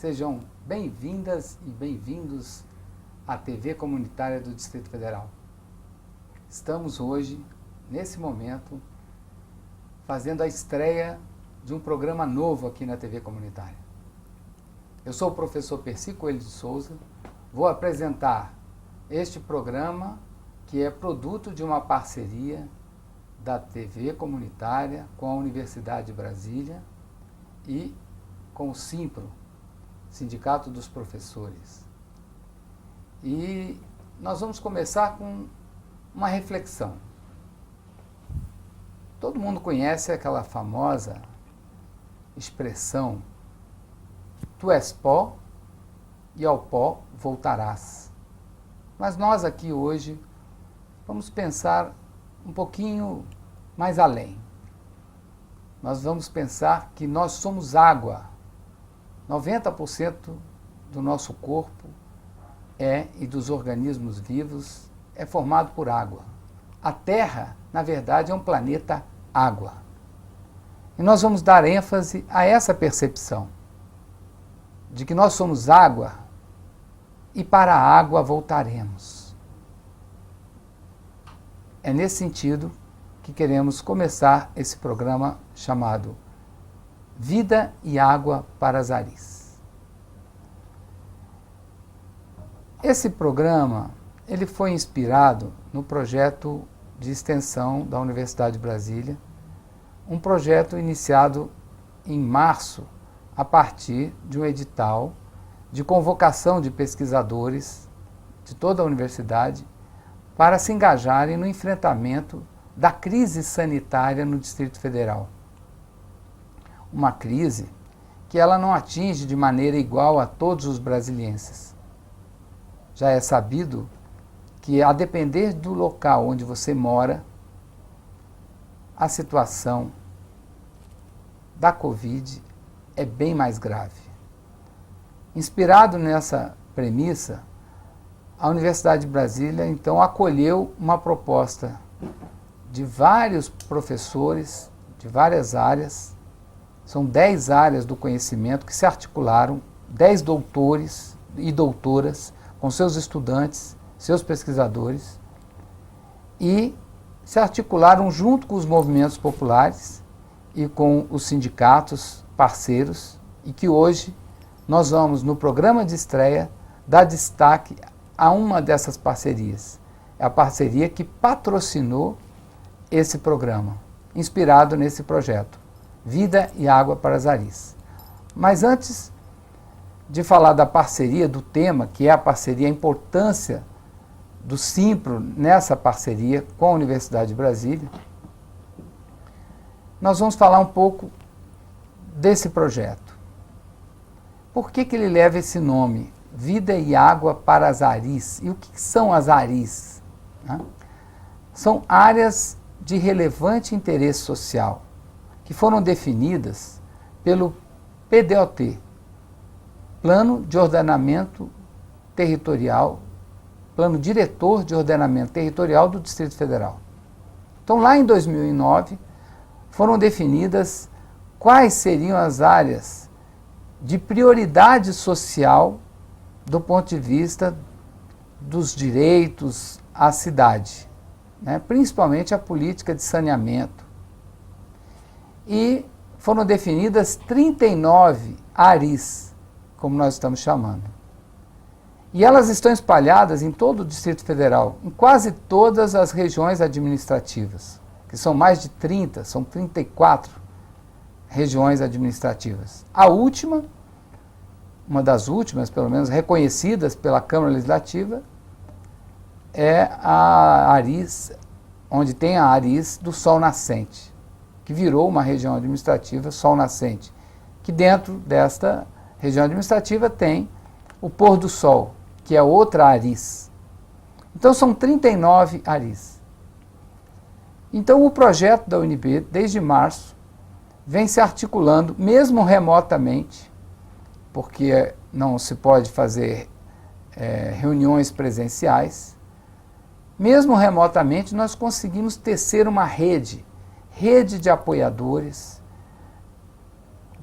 Sejam bem-vindas e bem-vindos à TV Comunitária do Distrito Federal. Estamos hoje, nesse momento, fazendo a estreia de um programa novo aqui na TV Comunitária. Eu sou o professor Percy Coelho de Souza, vou apresentar este programa que é produto de uma parceria da TV Comunitária com a Universidade de Brasília e com o Simpro, Sindicato dos Professores. E nós vamos começar com uma reflexão. Todo mundo conhece aquela famosa expressão: tu és pó e ao pó voltarás. Mas nós aqui hoje vamos pensar um pouquinho mais além. Nós vamos pensar que nós somos água. 90% do nosso corpo e dos organismos vivos é formado por água. A Terra, na verdade, é um planeta água. E nós vamos dar ênfase a essa percepção de que nós somos água e para a água voltaremos. É nesse sentido que queremos começar esse programa chamado Vida e Água para as Aris. Esse programa ele foi inspirado no projeto de extensão da Universidade de Brasília, um projeto iniciado em março a partir de um edital de convocação de pesquisadores de toda a universidade para se engajarem no enfrentamento da crise sanitária no Distrito Federal. Uma crise que ela não atinge de maneira igual a todos os brasilienses. Já é sabido que, a depender do local onde você mora, a situação da Covid é bem mais grave. Inspirado nessa premissa, a Universidade de Brasília, então, acolheu uma proposta de vários professores de várias áreas. São 10 áreas do conhecimento que se articularam, 10 doutores e doutoras, com seus estudantes, seus pesquisadores, e se articularam junto com os movimentos populares e com os sindicatos parceiros, e que hoje nós vamos, no programa de estreia, dar destaque a uma dessas parcerias. É a parceria que patrocinou esse programa, inspirado nesse projeto, Vida e Água para as Aris. Mas antes de falar da parceria, do tema, que é a parceria, a importância do Simpro nessa parceria com a Universidade de Brasília, nós vamos falar um pouco desse projeto. Por que ele leva esse nome, Vida e Água para as Aris? E o que são as Aris? São áreas de relevante interesse social, que foram definidas pelo PDOT, Plano de Ordenamento Territorial, Plano Diretor de Ordenamento Territorial do Distrito Federal. Então, lá em 2009, foram definidas quais seriam as áreas de prioridade social do ponto de vista dos direitos à cidade, principalmente a política de saneamento. E foram definidas 39 ARIs, como nós estamos chamando. E elas estão espalhadas em todo o Distrito Federal, em quase todas as regiões administrativas, que são mais de 30, são 34 regiões administrativas. A última, uma das últimas, pelo menos, reconhecidas pela Câmara Legislativa, é a ARIS, onde tem a ARIS do Sol Nascente, que virou uma região administrativa Sol Nascente, que dentro desta região administrativa tem o Pôr do Sol, que é outra ARIS. Então são 39 ARIS. Então o projeto da UNB, desde março, vem se articulando, mesmo remotamente, porque não se pode fazer reuniões presenciais. Mesmo remotamente, nós conseguimos tecer uma rede de apoiadores,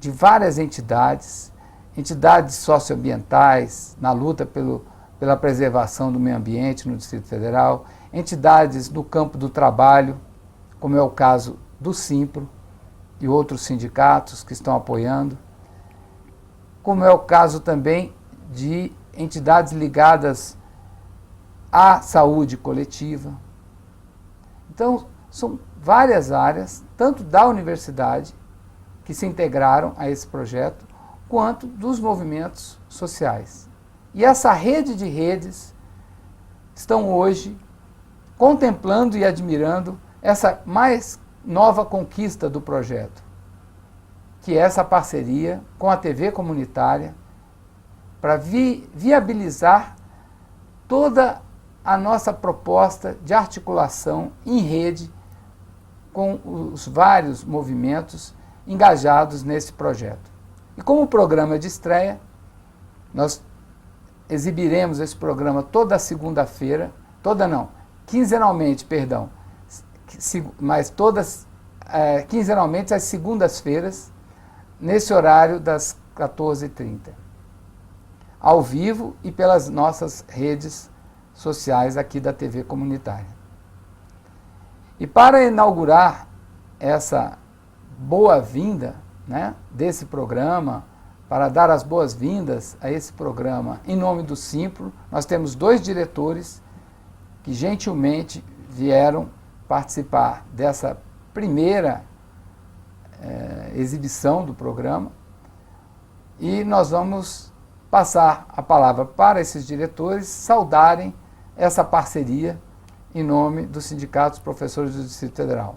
de várias entidades, entidades socioambientais na luta pela preservação do meio ambiente no Distrito Federal, entidades do campo do trabalho, como é o caso do Simpro e outros sindicatos que estão apoiando, como é o caso também de entidades ligadas à saúde coletiva. Então, são várias áreas, tanto da universidade, que se integraram a esse projeto, quanto dos movimentos sociais. E essa rede de redes estão hoje contemplando e admirando essa mais nova conquista do projeto, que é essa parceria com a TV comunitária para viabilizar toda a nossa proposta de articulação em rede com os vários movimentos engajados nesse projeto. E como programa de estreia, nós exibiremos esse programa toda segunda-feira, quinzenalmente, mas quinzenalmente às segundas-feiras, nesse horário das 14h30, ao vivo e pelas nossas redes sociais aqui da TV comunitária. E para inaugurar essa boa-vinda, né, desse programa, para dar as boas-vindas a esse programa em nome do Simpro, nós temos 2 diretores que gentilmente vieram participar dessa primeira exibição do programa, e nós vamos passar a palavra para esses diretores saudarem essa parceria em nome dos sindicatos professores do Distrito Federal.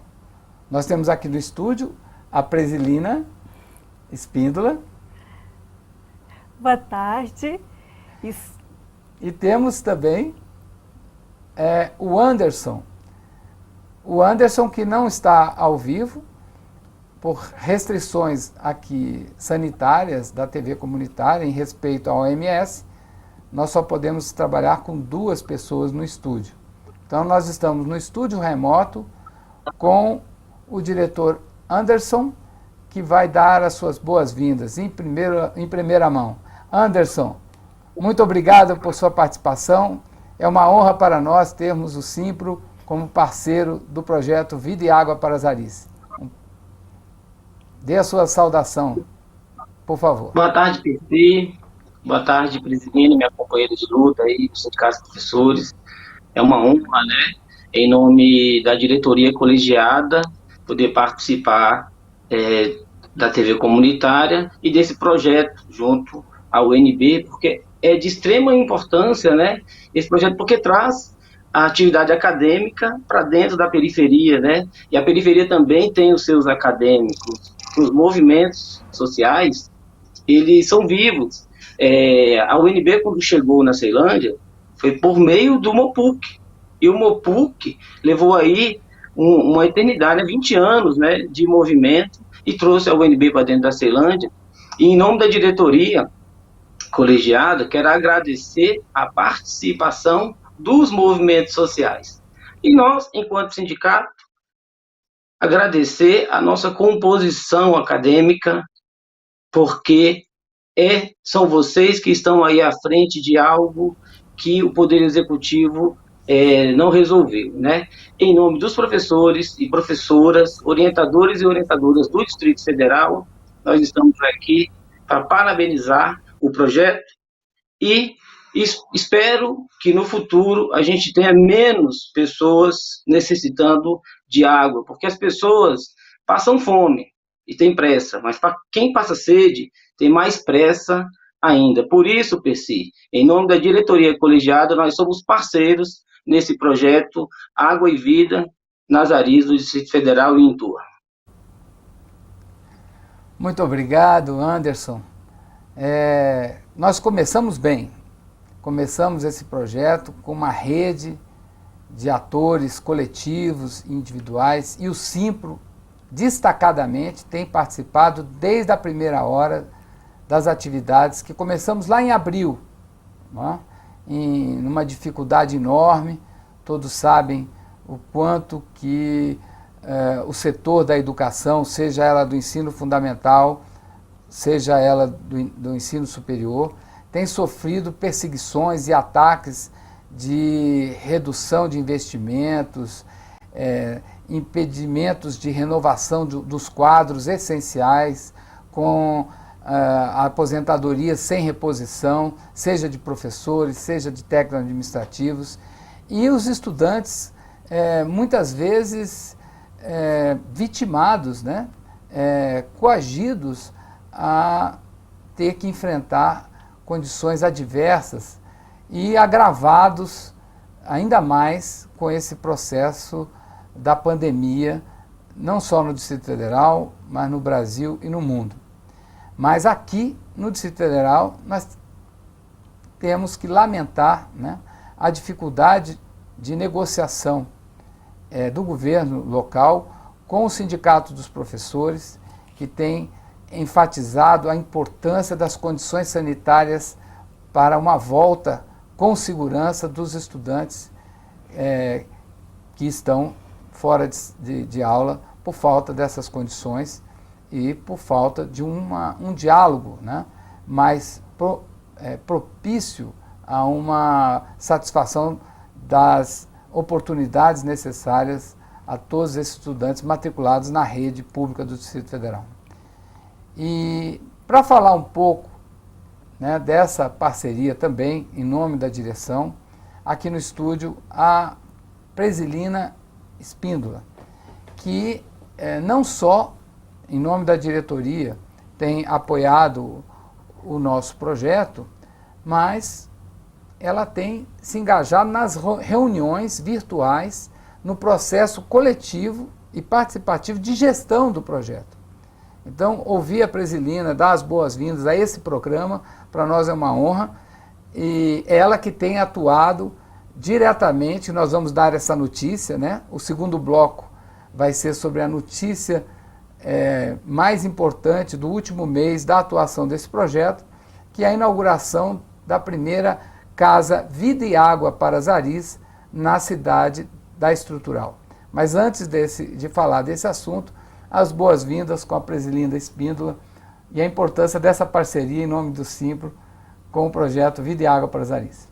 Nós temos aqui no estúdio a Presilina Espíndola. Boa tarde. E temos também o Anderson. O Anderson, que não está ao vivo, por restrições aqui sanitárias da TV comunitária em respeito à OMS, nós só podemos trabalhar com 2 pessoas no estúdio. Então nós estamos no estúdio remoto com o diretor Anderson, que vai dar as suas boas-vindas em primeira mão. Anderson, muito obrigado por sua participação. É uma honra para nós termos o Simpro como parceiro do projeto Vida e Água para as Aris. Dê a sua saudação, por favor. Boa tarde, PC. Boa tarde, Presidente, minha companheira de luta aí, do Sindicato dos Professores. É uma honra, né, em nome da diretoria colegiada, poder participar da TV comunitária e desse projeto junto ao UNB, porque é de extrema importância, né, esse projeto, porque traz a atividade acadêmica para dentro da periferia, né, e a periferia também tem os seus acadêmicos. Os movimentos sociais, eles são vivos. A UNB, quando chegou na Ceilândia, foi por meio do MOPUC. E o MOPUC levou aí uma eternidade, 20 anos, né, de movimento, e trouxe a UNB para dentro da Ceilândia. E em nome da diretoria colegiada, quero agradecer a participação dos movimentos sociais. E nós, enquanto sindicato, agradecer a nossa composição acadêmica, porque são vocês que estão aí à frente de algo que o Poder Executivo não resolveu, né? Em nome dos professores e professoras, orientadores e orientadoras do Distrito Federal, nós estamos aqui para parabenizar o projeto e espero que no futuro a gente tenha menos pessoas necessitando de água, porque as pessoas passam fome e têm pressa, mas para quem passa sede, tem mais pressa ainda. Por isso, Percy, em nome da diretoria colegiada, nós somos parceiros nesse projeto Água e Vida nas Aris do Distrito Federal e em Itu. Muito obrigado, Anderson. Nós começamos bem. Começamos esse projeto com uma rede de atores coletivos e individuais, e o Simpro, destacadamente, tem participado desde a primeira hora das atividades que começamos lá em abril, né? Numa dificuldade enorme. Todos sabem o quanto que o setor da educação, seja ela do ensino fundamental, seja ela do ensino superior, tem sofrido perseguições e ataques de redução de investimentos, impedimentos de renovação dos quadros essenciais, com a aposentadoria sem reposição, seja de professores, seja de técnicos administrativos, e os estudantes muitas vezes vitimados, né, coagidos a ter que enfrentar condições adversas e agravados ainda mais com esse processo da pandemia, não só no Distrito Federal, mas no Brasil e no mundo. Mas aqui, no Distrito Federal, nós temos que lamentar, né, a dificuldade de negociação do governo local com o Sindicato dos Professores, que tem enfatizado a importância das condições sanitárias para uma volta com segurança dos estudantes que estão fora de aula por falta dessas condições e por falta de um diálogo, né, mais propício a uma satisfação das oportunidades necessárias a todos esses estudantes matriculados na rede pública do Distrito Federal. E para falar um pouco, né, dessa parceria também, em nome da direção, aqui no estúdio, a Presilina Espíndola, que não só em nome da diretoria tem apoiado o nosso projeto, mas ela tem se engajado nas reuniões virtuais no processo coletivo e participativo de gestão do projeto. Então, ouvir a Presilina, dar as boas-vindas a esse programa, para nós é uma honra, e ela que tem atuado diretamente, nós vamos dar essa notícia, né? O segundo bloco vai ser sobre a notícia mais importante do último mês da atuação desse projeto, que é a inauguração da primeira Casa Vida e Água para as Aris, na cidade da Estrutural. Mas antes de falar desse assunto, as boas-vindas com a Presilina Espíndola e a importância dessa parceria em nome do Simpro com o projeto Vida e Água para as Aris.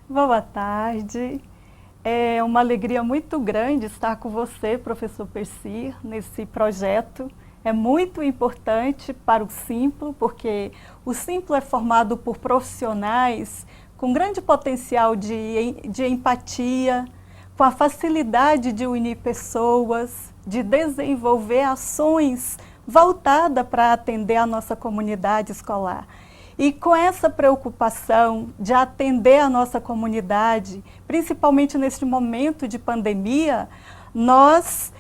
Boa tarde. É uma alegria muito grande estar com você, professor Percy, nesse projeto. É muito importante para o Simplo, porque o Simplo é formado por profissionais com grande potencial de empatia, com a facilidade de unir pessoas, de desenvolver ações voltadas para atender a nossa comunidade escolar. E com essa preocupação de atender a nossa comunidade, principalmente neste momento de pandemia, nós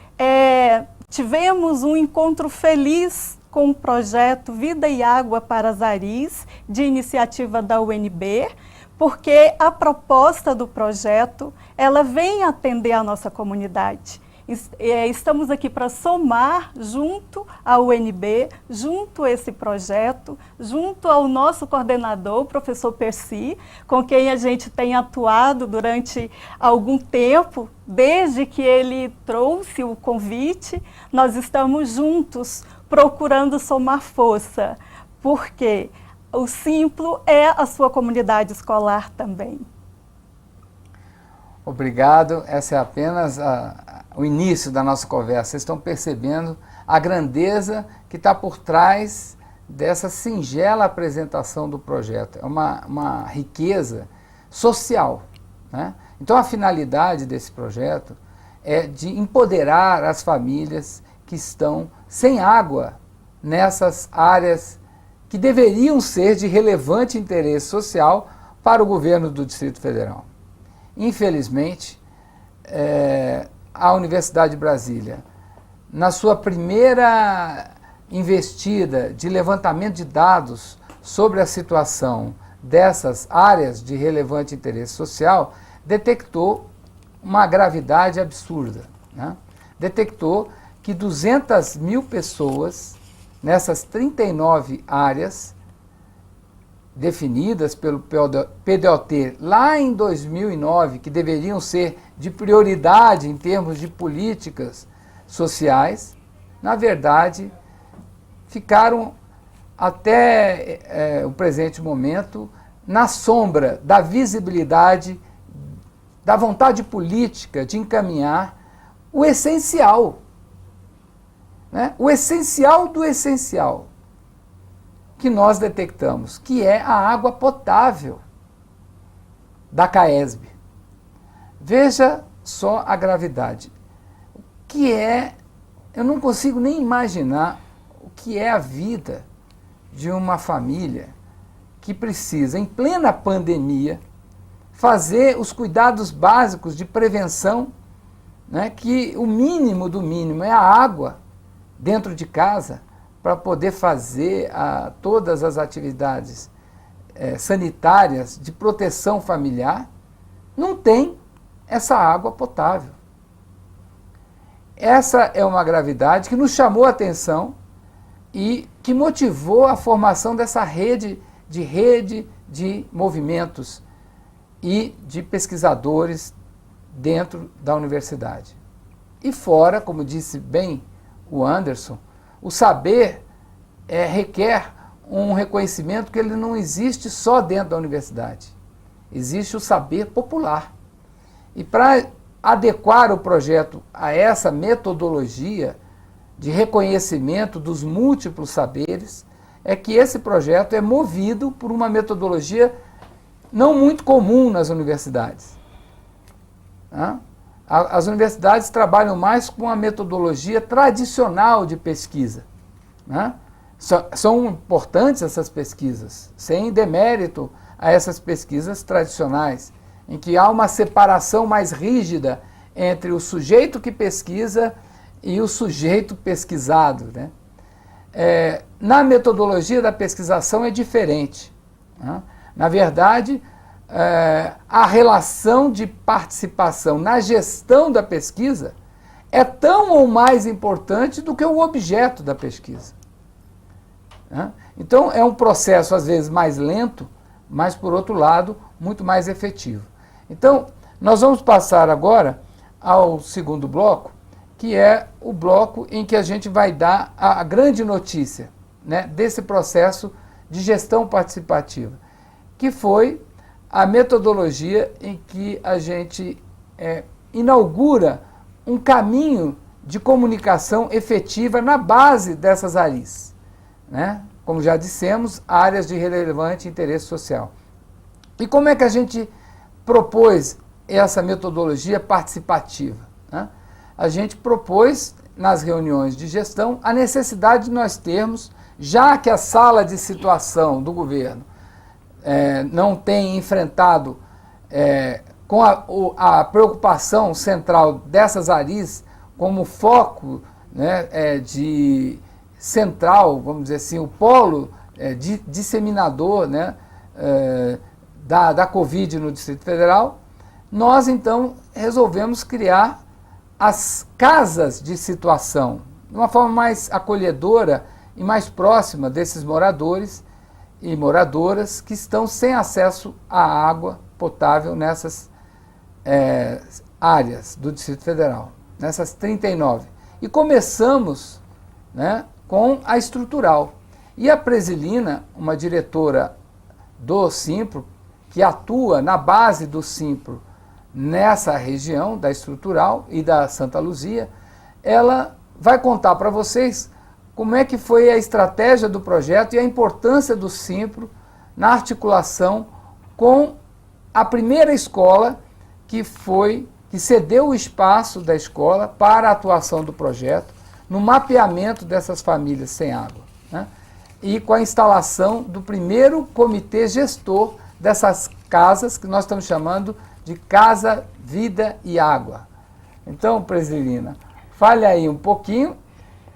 tivemos um encontro feliz com o projeto Vida e Água para as Aris, de iniciativa da UNB, porque a proposta do projeto, ela vem atender a nossa comunidade. Estamos aqui para somar junto à UNB, junto a esse projeto, junto ao nosso coordenador, o professor Percy, com quem a gente tem atuado durante algum tempo, desde que ele trouxe o convite. Nós estamos juntos procurando somar força, porque o Simplo é a sua comunidade escolar também. Obrigado. Essa é apenas o início da nossa conversa. Vocês estão percebendo a grandeza que está por trás dessa singela apresentação do projeto. É uma riqueza social, né? Então, a finalidade desse projeto é de empoderar as famílias que estão sem água nessas áreas que deveriam ser de relevante interesse social para o governo do Distrito Federal. Infelizmente, a Universidade de Brasília, na sua primeira investida de levantamento de dados sobre a situação dessas áreas de relevante interesse social, detectou uma gravidade absurda, né? Detectou que 200 mil pessoas nessas 39 áreas definidas pelo PDOT lá em 2009, que deveriam ser de prioridade em termos de políticas sociais, na verdade, ficaram até o presente momento na sombra da visibilidade, da vontade política de encaminhar o essencial, né? O essencial do essencial que nós detectamos, que é a água potável da CAESB. Veja só a gravidade. O que é, eu não consigo nem imaginar o que é a vida de uma família que precisa, em plena pandemia, fazer os cuidados básicos de prevenção, né, que o mínimo do mínimo é a água dentro de casa para poder fazer todas as atividades sanitárias de proteção familiar, não tem essa água potável. Essa é uma gravidade que nos chamou a atenção e que motivou a formação dessa rede de movimentos e de pesquisadores dentro da universidade. E fora, como disse bem o Anderson, o saber requer um reconhecimento que ele não existe só dentro da universidade. Existe o saber popular. E para adequar o projeto a essa metodologia de reconhecimento dos múltiplos saberes, é que esse projeto é movido por uma metodologia não muito comum nas universidades. As universidades trabalham mais com a metodologia tradicional de pesquisa. São importantes essas pesquisas, sem demérito a essas pesquisas tradicionais, em que há uma separação mais rígida entre o sujeito que pesquisa e o sujeito pesquisado, né? Na metodologia da pesquisação é diferente. Na verdade, a relação de participação na gestão da pesquisa é tão ou mais importante do que o objeto da pesquisa. Então, é um processo, às vezes, mais lento, mas, por outro lado, muito mais efetivo. Então, nós vamos passar agora ao segundo bloco, que é o bloco em que a gente vai dar a grande notícia, né, desse processo de gestão participativa, que foi a metodologia em que a gente inaugura um caminho de comunicação efetiva na base dessas ARIs, né? Como já dissemos, áreas de relevante interesse social. E como é que a gente propôs essa metodologia participativa, né? A gente propôs, nas reuniões de gestão, a necessidade de nós termos, já que a sala de situação do governo não tem enfrentado com a preocupação central dessas ARIs como foco, né, de central, vamos dizer assim, o polo disseminador, né, da Covid no Distrito Federal, nós então resolvemos criar as casas de situação, de uma forma mais acolhedora e mais próxima desses moradores e moradoras que estão sem acesso à água potável nessas áreas do Distrito Federal, nessas 39. E começamos, né, com a estrutural. E a Presilina, uma diretora do Simpro, que atua na base do Simpro nessa região da estrutural e da Santa Luzia, ela vai contar para vocês como é que foi a estratégia do projeto e a importância do Simpro na articulação com a primeira escola que cedeu o espaço da escola para a atuação do projeto, no mapeamento dessas famílias sem água, né? E com a instalação do primeiro comitê gestor dessas casas, que nós estamos chamando de Casa, Vida e Água. Então, Presilina, fale aí um pouquinho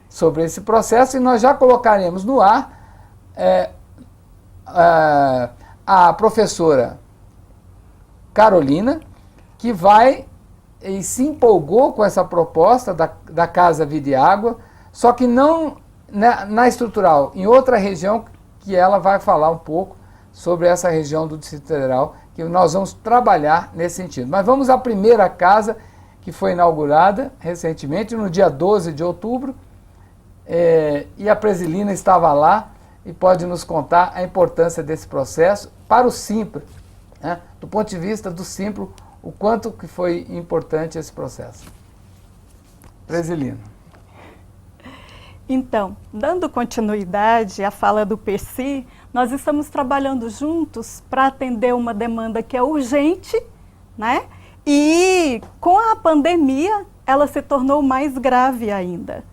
sobre esse processo e nós já colocaremos no ar a professora Carolina, que vai e se empolgou com essa proposta da Casa, Vida e Água, só que não na estrutural, em outra região, que ela vai falar um pouco sobre essa região do Distrito Federal, que nós vamos trabalhar nesse sentido. Mas vamos à primeira casa, que foi inaugurada recentemente, no dia 12 de outubro, e a Presilina estava lá e pode nos contar a importância desse processo para o Simpro, né? Do ponto de vista do Simpro, o quanto que foi importante esse processo. Presilina. Então, dando continuidade à fala do Percy, nós estamos trabalhando juntos para atender uma demanda que é urgente, né? E com a pandemia, ela se tornou mais grave ainda.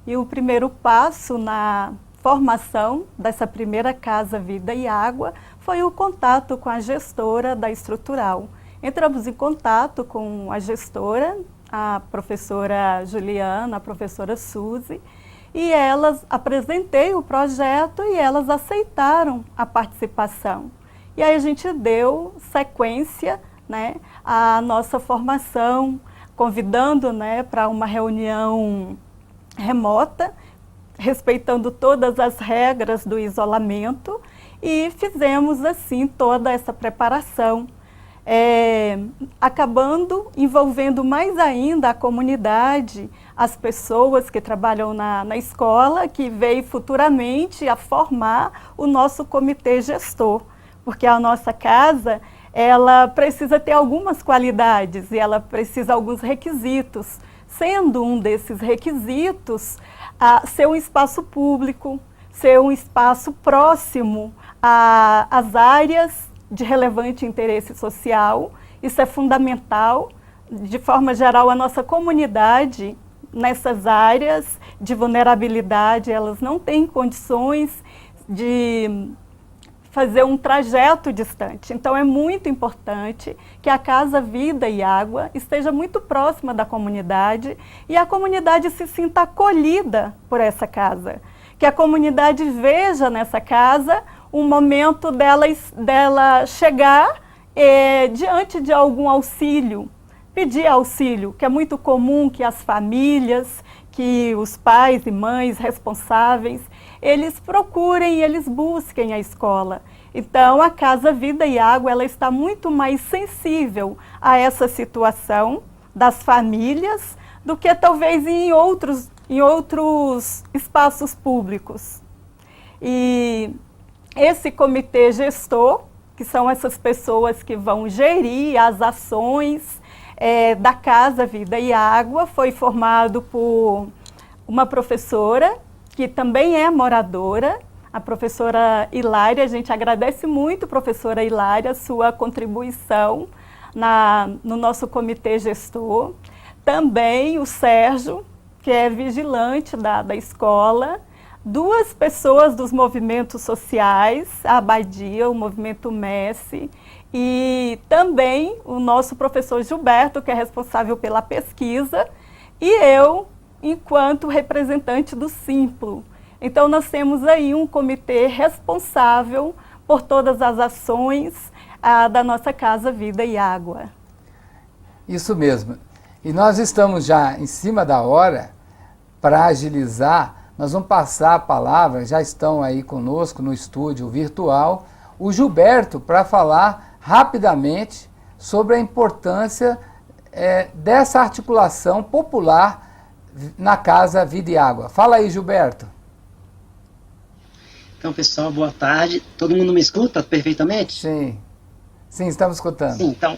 E o primeiro passo na formação dessa primeira Casa Vida e Água foi o contato com a gestora da estrutural. Entramos em contato com a gestora, a professora Juliana, a professora Suzy, e elas apresentei o projeto e elas aceitaram a participação. E aí a gente deu sequência, né, à nossa formação, convidando, né, para uma reunião remota, respeitando todas as regras do isolamento, e fizemos assim toda essa preparação, acabando envolvendo mais ainda a comunidade, as pessoas que trabalham na escola, que veio futuramente a formar o nosso comitê gestor, porque a nossa casa, ela precisa ter algumas qualidades e ela precisa de alguns requisitos, sendo um desses requisitos ser um espaço público, ser um espaço próximo às áreas de relevante interesse social. Isso é fundamental. De forma geral, a nossa comunidade, nessas áreas de vulnerabilidade, elas não têm condições de fazer um trajeto distante. Então, é muito importante que a Casa Vida e Água esteja muito próxima da comunidade e a comunidade se sinta acolhida por essa casa. Que a comunidade veja nessa casa um momento dela chegar diante de algum auxílio, pedir auxílio, que é muito comum que as famílias, que os pais e mães responsáveis, eles procurem, eles busquem a escola. Então, a Casa Vida e Água, ela está muito mais sensível a essa situação das famílias do que talvez em outros espaços públicos. E esse comitê gestor, que são essas pessoas que vão gerir as ações da Casa Vida e Água, foi formado por uma professora, que também é moradora, a professora Hilária. A gente agradece muito, professora Hilária, a sua contribuição no nosso comitê gestor. Também o Sérgio, que é vigilante da escola, duas pessoas dos movimentos sociais, a Abadia, o movimento Messi, e também o nosso professor Gilberto, que é responsável pela pesquisa, e eu, enquanto representante do Simplo. Então, nós temos aí um comitê responsável por todas as ações da nossa Casa Vida e Água. Isso mesmo. E nós estamos já em cima da hora para agilizar. Nós vamos passar a palavra, já estão aí conosco no estúdio virtual, o Gilberto, para falar rapidamente sobre a importância dessa articulação popular na Casa Vida e Água. Fala aí, Gilberto. Então, pessoal, boa tarde. Todo mundo me escuta perfeitamente? Sim, sim, estamos escutando. Sim, então,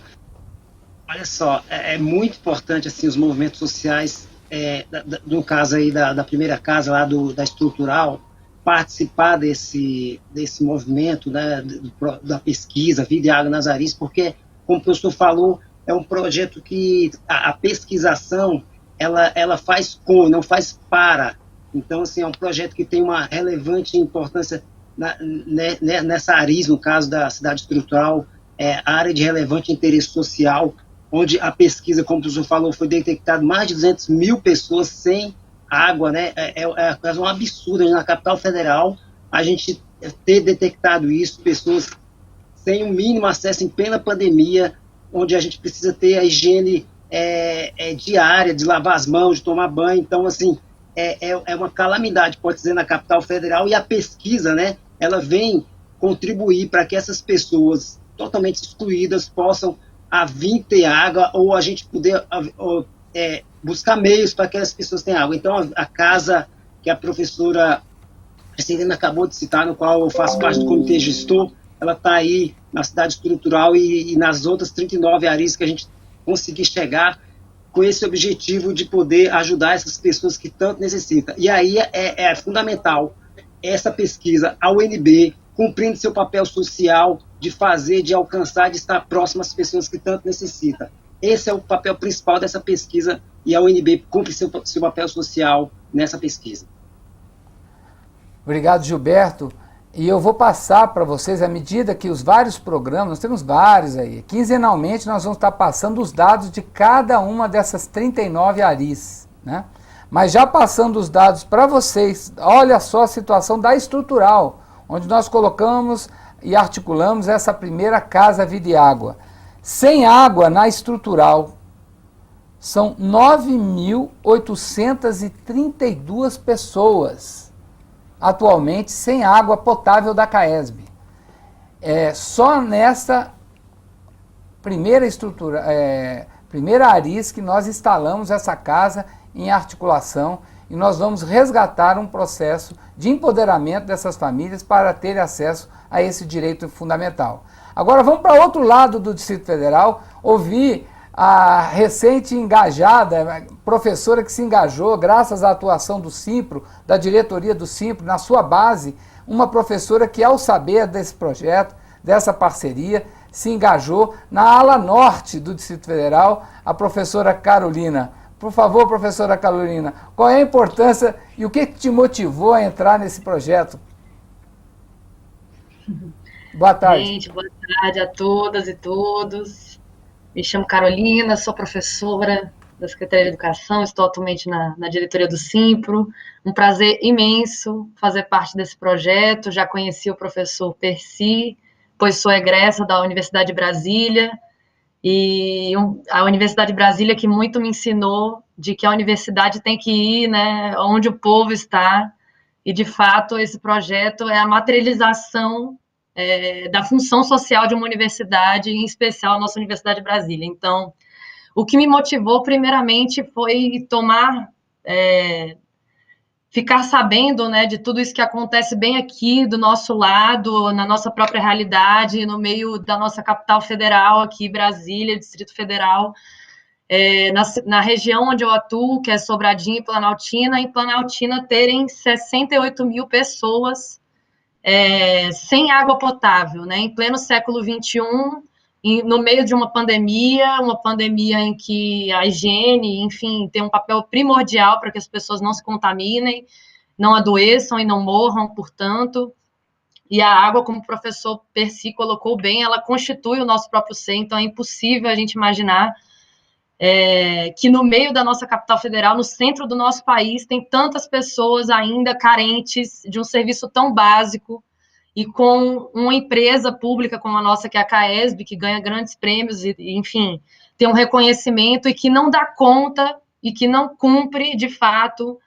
olha só, é muito importante assim, os movimentos sociais, no caso aí da primeira casa lá da estrutural, participar desse movimento, né, da pesquisa Vida e Água nas Aris, porque, como o professor falou, é um projeto que a pesquisação, ela faz com, não faz para. Então, assim, é um projeto que tem uma relevante importância nessa Aris, no caso da cidade estrutural, a área de relevante interesse social, onde a pesquisa, como o professor falou, foi detectado mais de 200 mil pessoas sem água, né? É um absurdo na capital federal a gente ter detectado isso, pessoas sem o mínimo acesso em plena pandemia, onde a gente precisa ter a higiene diária, de lavar as mãos, de tomar banho. Então, assim, é uma calamidade, pode dizer, na capital federal, e a pesquisa, né, ela vem contribuir para que essas pessoas totalmente excluídas possam vir ter água, ou a gente poder buscar meios para que as pessoas tenham água. Então, a casa que a professora Celina acabou de citar, no qual eu faço parte do comitê gestor, ela está aí na cidade estrutural e nas outras 39 ARIs que a gente conseguir chegar com esse objetivo de poder ajudar essas pessoas que tanto necessitam. E aí é fundamental essa pesquisa, a UNB, cumprindo seu papel social de fazer, de alcançar, de estar próximo às pessoas que tanto necessitam. Esse é o papel principal dessa pesquisa e a UNB cumpre seu papel social nessa pesquisa. Obrigado, Gilberto. E eu vou passar para vocês, à medida que os vários programas, nós temos vários aí, quinzenalmente nós vamos estar passando os dados de cada uma dessas 39 ARIs, né? Mas já passando os dados para vocês, olha só a situação da estrutural, onde nós colocamos e articulamos essa primeira casa Vida e Água. Sem água na estrutural, são 9.832 pessoas atualmente sem água potável da CAESB. Só nessa primeira primeira ARIS que nós instalamos essa casa em articulação e nós vamos resgatar um processo de empoderamento dessas famílias para terem acesso a esse direito fundamental. Agora vamos para outro lado do Distrito Federal, ouvir a recente engajada professora que se engajou graças à atuação do Simpro, da diretoria do Simpro, na sua base, uma professora que ao saber desse projeto, dessa parceria, se engajou na ala norte do Distrito Federal, a professora Carolina. Por favor, professora Carolina, qual é a importância e o que te motivou a entrar nesse projeto? Boa tarde. Gente, boa tarde a todas e todos. Me chamo Carolina, sou professora da Secretaria de Educação, estou atualmente na diretoria do Simpro. Um prazer imenso fazer parte desse projeto. Já conheci o professor Percy, pois sou egressa da Universidade de Brasília. E a Universidade de Brasília que muito me ensinou de que a universidade tem que ir, né, onde o povo está. E, de fato, esse projeto é a materialização da função social de uma universidade, em especial a nossa Universidade de Brasília. Então, o que me motivou, primeiramente, foi ficar sabendo, né, de tudo isso que acontece bem aqui do nosso lado, na nossa própria realidade, no meio da nossa capital federal, aqui, Brasília, Distrito Federal, na região onde eu atuo, que é Sobradinho e Planaltina, em Planaltina terem 68 mil pessoas sem água potável, né, em pleno século XXI, no meio de uma pandemia em que a higiene, enfim, tem um papel primordial para que as pessoas não se contaminem, não adoeçam e não morram, portanto, e a água, como o professor Percy colocou bem, ela constitui o nosso próprio ser, então é impossível a gente imaginar que no meio da nossa capital federal, no centro do nosso país, tem tantas pessoas ainda carentes de um serviço tão básico e com uma empresa pública como a nossa, que é a CAESB, que ganha grandes prêmios e, enfim, tem um reconhecimento e que não dá conta e que não cumpre, de fato,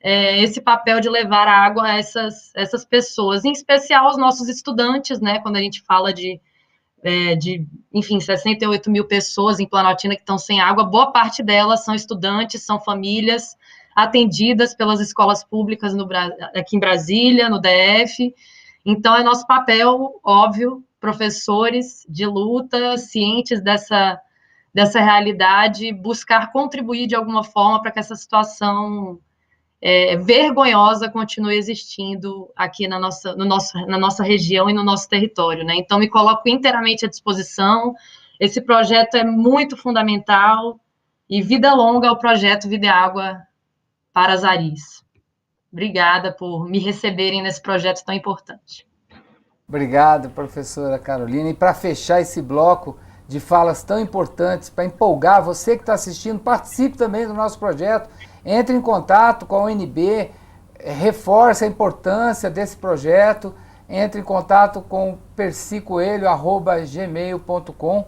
esse papel de levar a água a essas pessoas, em especial aos nossos estudantes, né, quando a gente fala enfim, 68 mil pessoas em Planaltina que estão sem água, boa parte delas são estudantes, são famílias atendidas pelas escolas públicas aqui em Brasília, no DF. Então, é nosso papel, óbvio, professores de luta, cientes dessa realidade, buscar contribuir de alguma forma para que essa situação vergonhosa continue existindo aqui na nossa região e no nosso território, né? Então, me coloco inteiramente à disposição. Esse projeto é muito fundamental e vida longa ao projeto Vida e Água para as ARIs. Obrigada por me receberem nesse projeto tão importante. Obrigado, professora Carolina. E para fechar esse bloco de falas tão importantes, para empolgar você que está assistindo, participe também do nosso projeto, entre em contato com a UNB, reforce a importância desse projeto, entre em contato com percicoelho@gmail.com,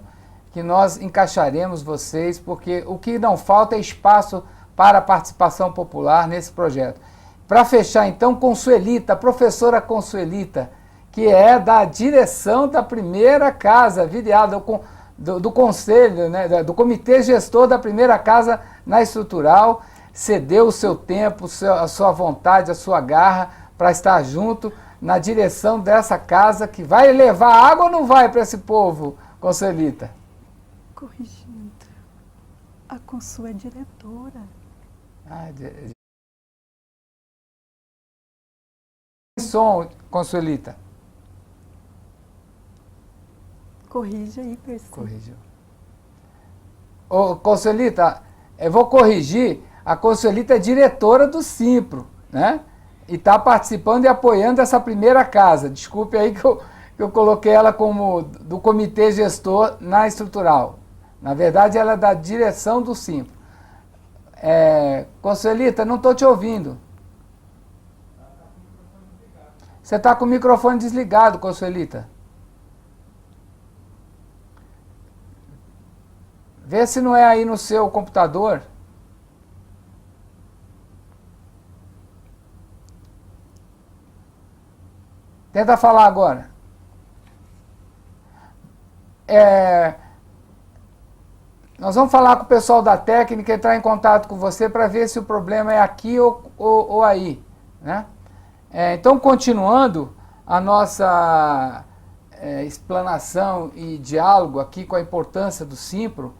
que nós encaixaremos vocês, porque o que não falta é espaço para a participação popular nesse projeto. Para fechar, então, Consuelita, a professora Consuelita, que é da direção da primeira casa, do conselho, né, do comitê gestor da primeira casa na estrutural, cedeu o seu tempo, a sua vontade, a sua garra para estar junto na direção dessa casa que vai levar água ou não vai para esse povo, Consuelita? Corrigindo, a Consu é diretora. Som, Consuelita. Corrige aí, Percy. Corrigiu. Ô, Consuelita, eu vou corrigir, a Consuelita é diretora do Simpro, né? E está participando e apoiando essa primeira casa. Desculpe aí que eu coloquei ela como do comitê gestor na estrutural. Na verdade, ela é da direção do Simpro. Consuelita, não estou te ouvindo. Você está com o microfone desligado, Consuelita. Vê se não é aí no seu computador. Tenta falar agora. Nós vamos falar com o pessoal da técnica, entrar em contato com você para ver se o problema é aqui ou aí, né? Então, continuando a nossa explanação e diálogo aqui com a importância do Simpro,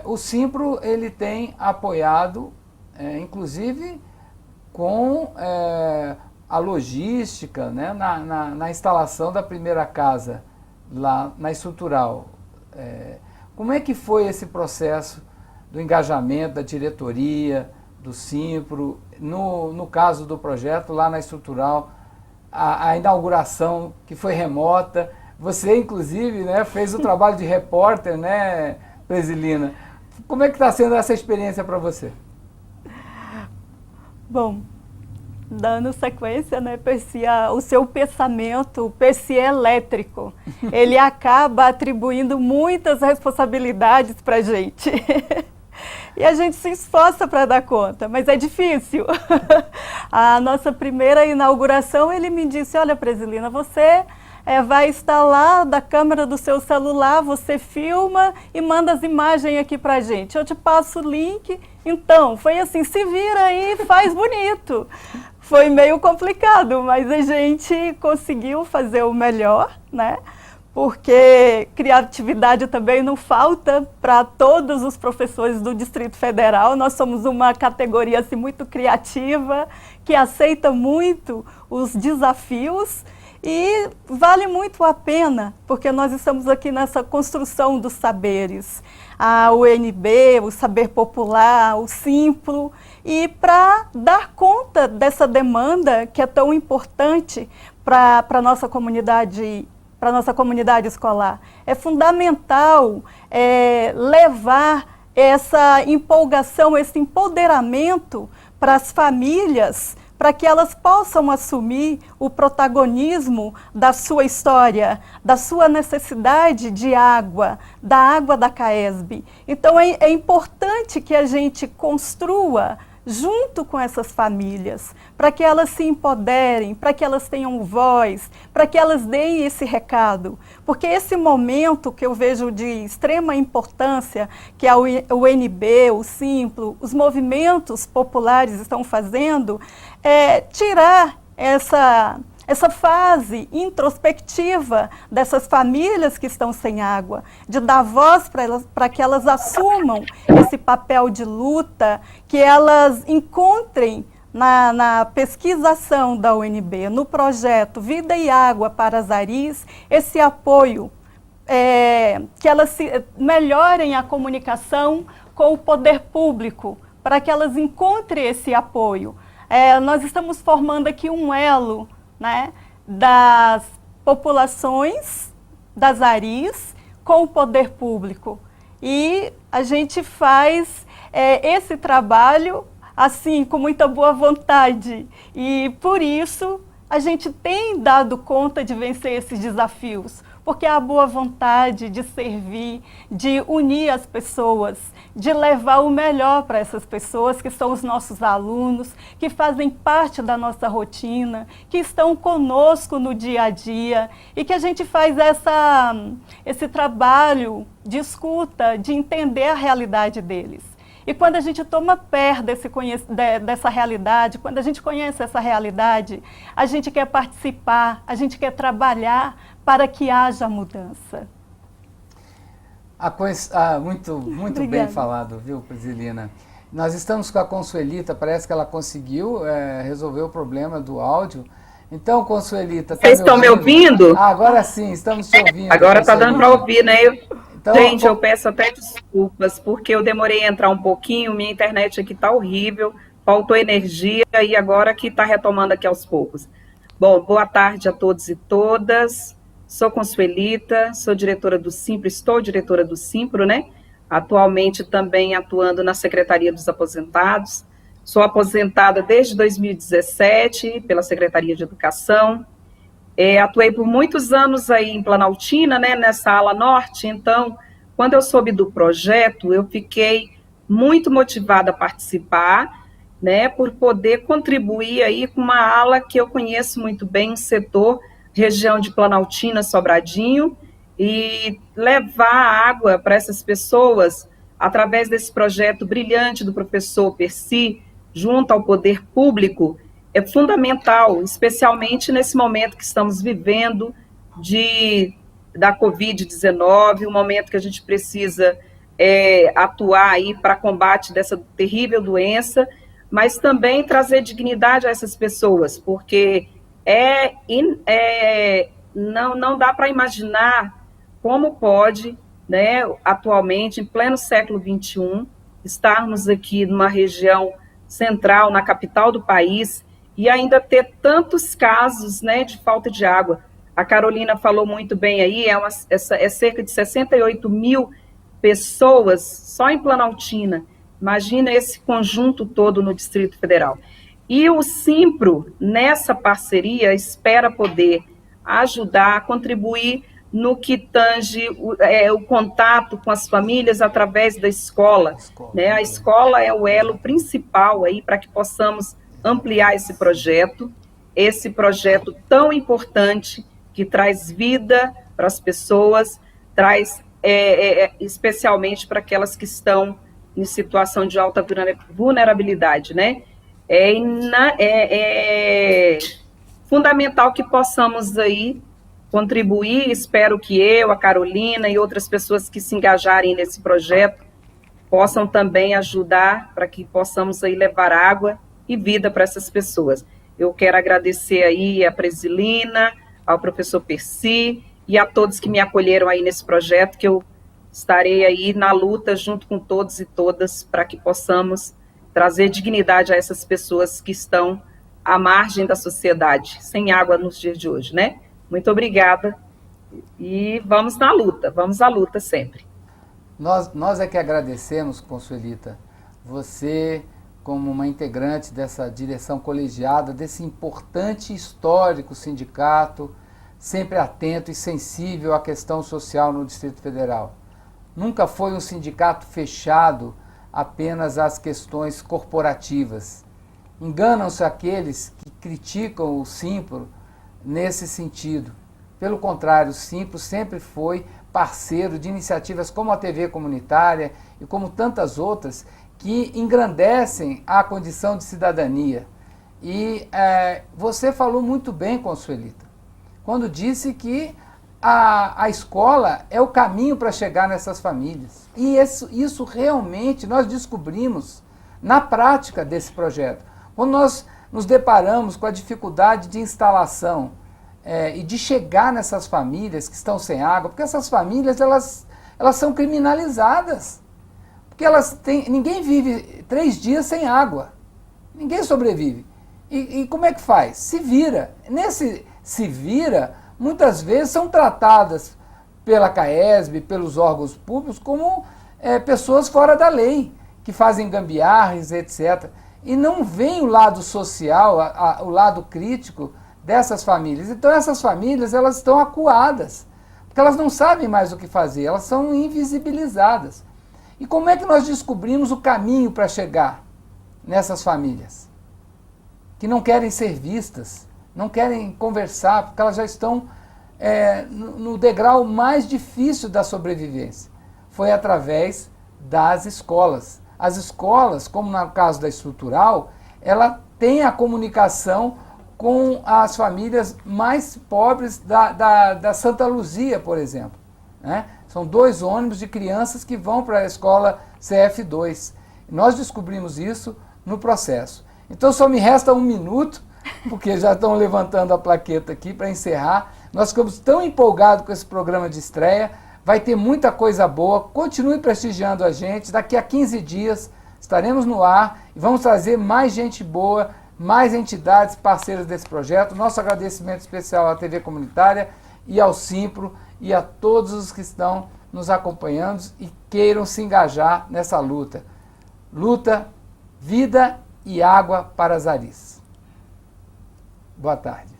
o Simpro ele tem apoiado, inclusive, com a logística, né, na instalação da primeira casa lá na estrutural. Como é que foi esse processo do engajamento da diretoria, do Simpro, no caso do projeto lá na estrutural, a inauguração que foi remota? Você, inclusive, né, fez o trabalho de repórter, né, Presilina? Como é que está sendo essa experiência para você? Bom, dando sequência, né, Percy, o seu pensamento, o Percy é elétrico. Ele acaba atribuindo muitas responsabilidades para a gente. E a gente se esforça para dar conta, mas é difícil. A nossa primeira inauguração, ele me disse, olha, Presilina, você vai instalar da câmera do seu celular, você filma e manda as imagens aqui para a gente. Eu te passo o link. Então, foi assim, se vira aí, faz bonito. Foi meio complicado, mas a gente conseguiu fazer o melhor, né? Porque criatividade também não falta para todos os professores do Distrito Federal. Nós somos uma categoria assim, muito criativa, que aceita muito os desafios e vale muito a pena, porque nós estamos aqui nessa construção dos saberes. A UNB, o Saber Popular, o Simpro, e para dar conta dessa demanda que é tão importante para a nossa comunidade escolar. É fundamental levar essa empolgação, esse empoderamento para as famílias, para que elas possam assumir o protagonismo da sua história, da sua necessidade de água, da água da CAESB. Então é importante que a gente construa junto com essas famílias, para que elas se empoderem, para que elas tenham voz, para que elas deem esse recado. Porque esse momento que eu vejo de extrema importância, que a UNB, o Simplo, os movimentos populares estão fazendo, é tirar essa fase introspectiva dessas famílias que estão sem água, de dar voz para que elas assumam esse papel de luta, que elas encontrem na pesquisação da UNB, no projeto Vida e Água para as Aris, esse apoio, que elas melhorem a comunicação com o poder público, para que elas encontrem esse apoio. Nós estamos formando aqui um elo, né, das populações, das Aris, com o poder público. E a gente faz esse trabalho assim, com muita boa vontade. E por isso a gente tem dado conta de vencer esses desafios, porque a boa vontade de servir, de unir as pessoas, de levar o melhor para essas pessoas que são os nossos alunos, que fazem parte da nossa rotina, que estão conosco no dia a dia e que a gente faz esse trabalho de escuta, de entender a realidade deles. E quando a gente toma pé dessa realidade, quando a gente conhece essa realidade, a gente quer participar, a gente quer trabalhar para que haja mudança. Muito bem falado, viu, Prisilina? Nós estamos com a Consuelita, parece que ela conseguiu resolver o problema do áudio. Então, Consuelita... Vocês estão me ouvindo? Agora sim, estamos te ouvindo. Agora está dando para ouvir, né? Então, gente, eu peço até desculpas, porque eu demorei a entrar um pouquinho, minha internet aqui está horrível, faltou energia e agora que está retomando aqui aos poucos. Bom, boa tarde a todos e todas. Sou Consuelita, sou diretora do Simpro, estou diretora do Simpro, né? Atualmente também atuando na Secretaria dos Aposentados. Sou aposentada desde 2017 pela Secretaria de Educação. Atuei por muitos anos aí em Planaltina, né, nessa ala norte. Então, quando eu soube do projeto, eu fiquei muito motivada a participar, né, por poder contribuir aí com uma ala que eu conheço muito bem, um setor, região de Planaltina, Sobradinho, e levar água para essas pessoas através desse projeto brilhante do professor Percy, junto ao poder público, é fundamental, especialmente nesse momento que estamos vivendo da Covid-19, um momento que a gente precisa atuar aí para combate dessa terrível doença, mas também trazer dignidade a essas pessoas, porque não dá para imaginar como pode, né, atualmente, em pleno século XXI, estarmos aqui numa região central, na capital do país, e ainda ter tantos casos, né, de falta de água. A Carolina falou muito bem aí, é cerca de 68 mil pessoas só em Planaltina. Imagina esse conjunto todo no Distrito Federal. E o Simpro, nessa parceria, espera poder ajudar, contribuir no que tange o contato com as famílias através da escola. Né? A escola é o elo principal aí para que possamos ampliar esse projeto tão importante que traz vida para as pessoas, traz especialmente para aquelas que estão em situação de alta vulnerabilidade, né? É fundamental que possamos aí contribuir, espero que eu, a Carolina e outras pessoas que se engajarem nesse projeto possam também ajudar para que possamos aí levar água e vida para essas pessoas. Eu quero agradecer aí a Prisilina, ao professor Percy e a todos que me acolheram aí nesse projeto, que eu estarei aí na luta junto com todos e todas para que possamos trazer dignidade a essas pessoas que estão à margem da sociedade, sem água nos dias de hoje, né? Muito obrigada e vamos à luta sempre. Nós é que agradecemos, Consuelita, você como uma integrante dessa direção colegiada, desse importante e histórico sindicato, sempre atento e sensível à questão social no Distrito Federal. Nunca foi um sindicato fechado apenas às questões corporativas. Enganam-se aqueles que criticam o Simpro nesse sentido. Pelo contrário, o Simpro sempre foi parceiro de iniciativas como a TV comunitária e como tantas outras que engrandecem a condição de cidadania. E você falou muito bem, Consuelita, quando disse que a escola é o caminho para chegar nessas famílias. E isso realmente nós descobrimos na prática desse projeto. Quando nós nos deparamos com a dificuldade de instalação e de chegar nessas famílias que estão sem água, porque essas famílias elas são criminalizadas. Porque ninguém vive 3 dias sem água. Ninguém sobrevive. E como é que faz? Se vira. Nesse se vira, muitas vezes são tratadas pela CAESB, pelos órgãos públicos, como pessoas fora da lei, que fazem gambiarras, etc. E não vem o lado social, o lado crítico dessas famílias. Então essas famílias elas estão acuadas, porque elas não sabem mais o que fazer, elas são invisibilizadas. E como é que nós descobrimos o caminho para chegar nessas famílias? Que não querem ser vistas, não querem conversar, porque elas já estão no degrau mais difícil da sobrevivência. Foi através das escolas, As escolas, como no caso da estrutural, ela tem a comunicação com as famílias mais pobres da Santa Luzia, por exemplo, né? São 2 ônibus de crianças que vão para a escola CF2. Nós descobrimos isso no processo. Então só me resta 1 minuto, porque já estão levantando a plaqueta aqui para encerrar. Nós ficamos tão empolgados com esse programa de estreia, vai ter muita coisa boa, continue prestigiando a gente, daqui a 15 dias estaremos no ar e vamos trazer mais gente boa, mais entidades parceiras desse projeto. Nosso agradecimento especial à TV Comunitária e ao Simpro e a todos os que estão nos acompanhando e queiram se engajar nessa luta. Luta, vida e água para Azaris. Boa tarde.